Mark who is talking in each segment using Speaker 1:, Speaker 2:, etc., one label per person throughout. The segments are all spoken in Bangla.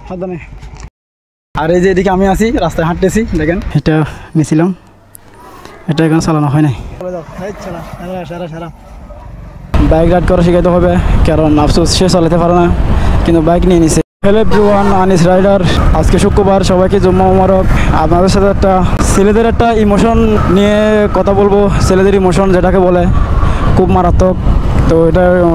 Speaker 1: সাবধানে। আর এই যে এদিকে আমি আছি, রাস্তায় হাঁটতেছি, দেখেন এটা নিয়েছিলাম, এটা এখন চালানো হয় নাই। বাইক রাইড করা শেখাতে হবে, কারণ আফসোস সে চালাতে পারে না, কিন্তু বাইক নিয়ে নিছে। Hello everyone, Anis rider. আজকে শুক্রবার, সবাইকে জুম্মা মুবারক। আপনাদের সাথে একটা ছেলেদের একটা ইমোশন নিয়ে কথা বলবো। ছেলেদের ইমোশন যেটাকে বলে, খুব মারাত্মক। তো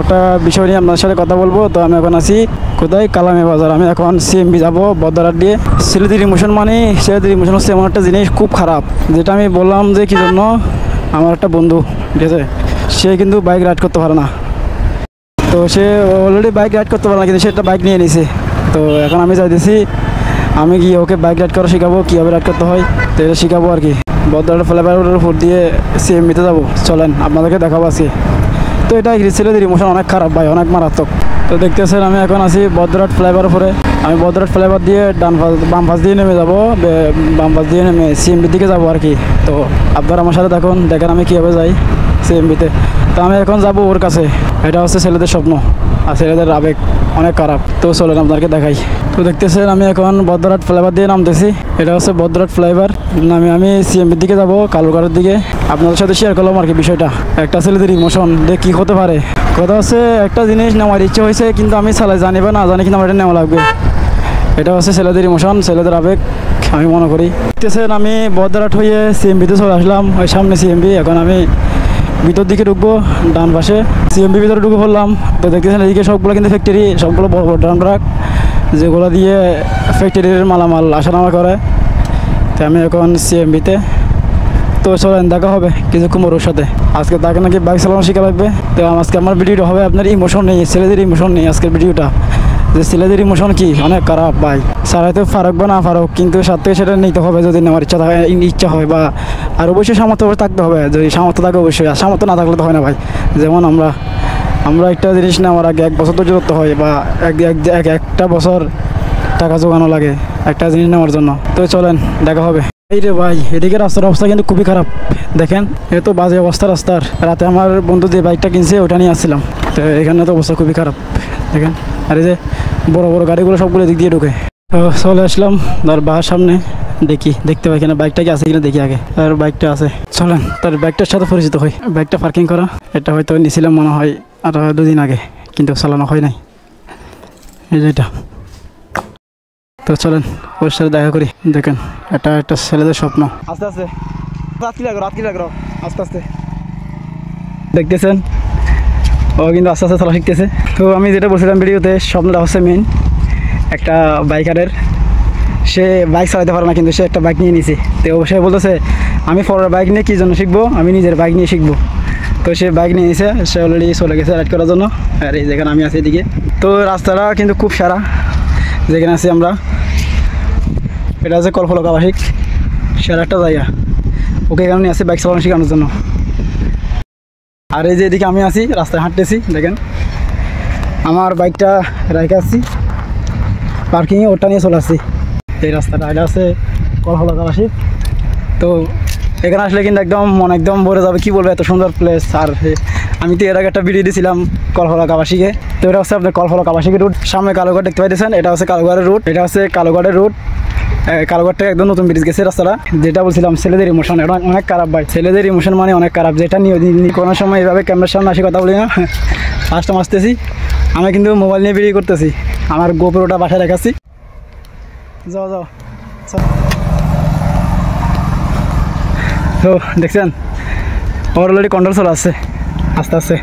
Speaker 1: ওটা বিষয় নিয়ে আপনাদের সাথে কথা বলবো। তো আমি এখন আছি কোথায়, কালামে বাজার। আমি এখন সিএমবি যাবো বদরাট দিয়ে। ছেলেদের ইমোশন হচ্ছে এমন একটা জিনিস খুব খারাপ, যেটা আমি বললাম যে কি জন্য। আমার একটা বন্ধু, ঠিক আছে, সে কিন্তু বাইক রাইড করতে পারে না। তো সে অলরেডি বাইক রাইড করতে পারে না, কিন্তু সে একটা বাইক নিয়ে নিছে। তো এখন আমি চাইতেছি আমি গিয়ে ওকে বাইক রাইড করা শেখাবো, কীভাবে রাইড করতে হয়, তো এটা শেখাবো আর কি। বদরাট ফ্লাইওভারের উপর দিয়ে সিএমবিতে যাবো, চলেন আপনাদেরকে দেখাবো আজকে। তো এটা ছেলেদের ইমোশন অনেক খারাপ ভাই, অনেক মারাত্মক। তো দেখতেছেন আমি এখন আছি বদরাট ফ্লাইওভার উপরে। আমি বদরাট ফ্লাইওভার দিয়ে বাম পাশ দিয়ে নেমে যাবো, বাম পাশ দিয়ে নেমে সিএমবির দিকে যাবো আর কি। তো আপনারা আমার সাথে দেখেন আমি কীভাবে যাই সিএমবিতে। তো আমি এখন যাবো ওর কাছে। এটা হচ্ছে ছেলেদের স্বপ্ন আর ছেলেদের আবেগ অনেক খারাপ। তো চলেন আপনাদেরকে দেখাই। তো দেখতেছেন আমি এখন বদরাট ফ্লাইওভার দিয়ে নামতেছি। এটা হচ্ছে বদরাট ফ্লাইওভার, আমি সিএমবির দিকে যাবো, কালুঘাটের দিকে। আপনাদের সাথে শেয়ার করলাম আর কি বিষয়টা। একটা ছেলেদের ইমোশন দেখ কী হতে পারে। কথা হচ্ছে একটা জিনিস নেওয়ার ইচ্ছে হয়েছে, কিন্তু আমি চালাই জানি বা না জানি, কিন্তু আমার এটা নেওয়া লাগবে। এটা হচ্ছে ছেলেদের ইমোশন, ছেলেদের আবেগ আমি মনে করি। দেখতেছেন আমি বদরাট হয়ে সিএমবিতে চলে আসলাম, ওই সামনে সিএমবি। এখন আমি ভিতর দিকে ঢুকবো, ডান পাশে সিএমবি ভিতরে ঢুকে পড়লাম। তো দেখতেছেন এদিকে সবগুলো কিন্তু ফ্যাক্টরি, সবগুলো বড় বড় ড্রাম ট্রাক, যেগুলো দিয়ে ফ্যাক্টরির মালামাল আসা নামা করে। তো আমি এখন সিএমবিতে। তো চলেন দেখা হবে কিছুক্ষণ ওর সাথে। আজকে তাকে নাকি বাইক চালানো শেখা লাগবে। তো আজকে আমার ভিডিওটা হবে আপনার ইমোশন নেই, ছেলেদের ইমোশন নেই আজকের ভিডিওটা। যে ছেলেদের ইমোশন কি অনেক খারাপ ভাই, চালাইতে পারুক বা না পারুক, কিন্তু সাথে সেটা নিতে হবে যদি নেওয়ার ইচ্ছা হয়। বা আর অবশ্যই সামর্থ্য থাকতে হবে, যদি সামর্থ্য থাকে অবশ্যই। আর সামর্থ্য না থাকলে তো হয় না ভাই। যেমন আমরা একটা জিনিস নেওয়ার আগে 1 বছর ধৈর্য ধরতে হয়, বা একটা বছর টাকা জোগানো লাগে একটা জিনিস নেওয়ার জন্য। তো চলেন দেখা হবে। এই রে ভাই, এদিকে রাস্তার অবস্থা কিন্তু খুবই খারাপ। দেখেন এত বাজে অবস্থা রাস্তার। রাতে আমার বন্ধু যে বাইকটা কিনছে ওটা নিয়ে আসছিলাম। তো এখানে তো অবস্থা খুবই খারাপ দেখেন। আর এই যে বড় বড় গাড়িগুলো সবগুলো দিক দিয়ে ঢুকে। তো চলে আসলাম তার বাসার সামনে, দেখতে পাই কিনা বাইকটা কি আছে কিনা দেখি আগে। তার বাইকটা আছে, চলেন তার বাইকটার সাথে পরিচিত হই। বাইকটা পার্কিং করা, এটা হয়তো নিয়েছিলাম মনে হয় আর 2 দিন আগে, কিন্তু চালানো হয় নাই। এই যে এটা। তো চলেন ওর সাথে দেখা করি। দেখেন এটা একটা ছেলেদের স্বপ্ন। আস্তে আস্তে রাত লাগো আস্তে আস্তে। দেখতেছেন ও কিন্তু আস্তে আস্তে চালা শিখতেছে। তো আমি যেটা বলছিলাম ভিডিওতে, স্বপ্নটা হচ্ছে মেন একটা বাইকারের। সে বাইক চালাতে পারে না, কিন্তু সে একটা বাইক নিয়ে নিছে। তো সে বলতেছে আমি পরের বাইক নিয়ে কী জন্য শিখবো, আমি নিজের বাইক নিয়ে শিখবো। তো সে বাইক নিয়ে নিছে, সে অলরেডি চলে গেছে রাইড করার জন্য। আর এই যেখানে আমি আছি এদিকে। তো রাস্তাটা কিন্তু খুব সারা যেখানে আছি আমরা। এটা হচ্ছে কলফলক আবাসিক, সেরা একটা জায়গা। ওকে এখানে নিয়ে আসি বাইক চালানো শেখানোর জন্য। আর এই যে এদিকে আমি আছি, রাস্তায় হাঁটতেছি, দেখেন আমার বাইকটা রাইখে আসছি পার্কিংয়ে, ওটা নিয়ে চলে আসছি। এই রাস্তাটা এটা আছে কলফলক আবাসিক। তো এখানে আসলে কিন্তু মন একদম ভরে যাবে, কি বলবো এত সুন্দর প্লেস। আর আমি তো এর আগে একটা ভিডিও দিয়েছিলাম কলফলক আবাসিকে। তো এটা হচ্ছে আপনার কলফলক আবাসিকের রুট। সামনে কালুঘাট দেখতে পাইতেছেন, এটা হচ্ছে কালুঘাটের রুট। এটা হচ্ছে কালুঘাটের রুট। কালুঘাটটা একদম নতুন ব্রিজ গেছে রাস্তাটা। যেটা বলছিলাম ছেলেদের ইমোশন, এটা অনেক খারাপ ভাই। ছেলেদের ইমোশন মানে অনেক খারাপ, যেটা নিয়ে কোনো সময় এইভাবে ক্যামেরার সামনে আসে কথা বলি না। ফার্স্ট আসতেছি আমি কিন্তু মোবাইল নিয়ে ভিডিও করতেছি, আমার গোপ্রোটা বাসায় রেখেছি। যাও তো দেখছেন অলরেডি কন্ট্রোল চলে আসছে আস্তে আস্তে।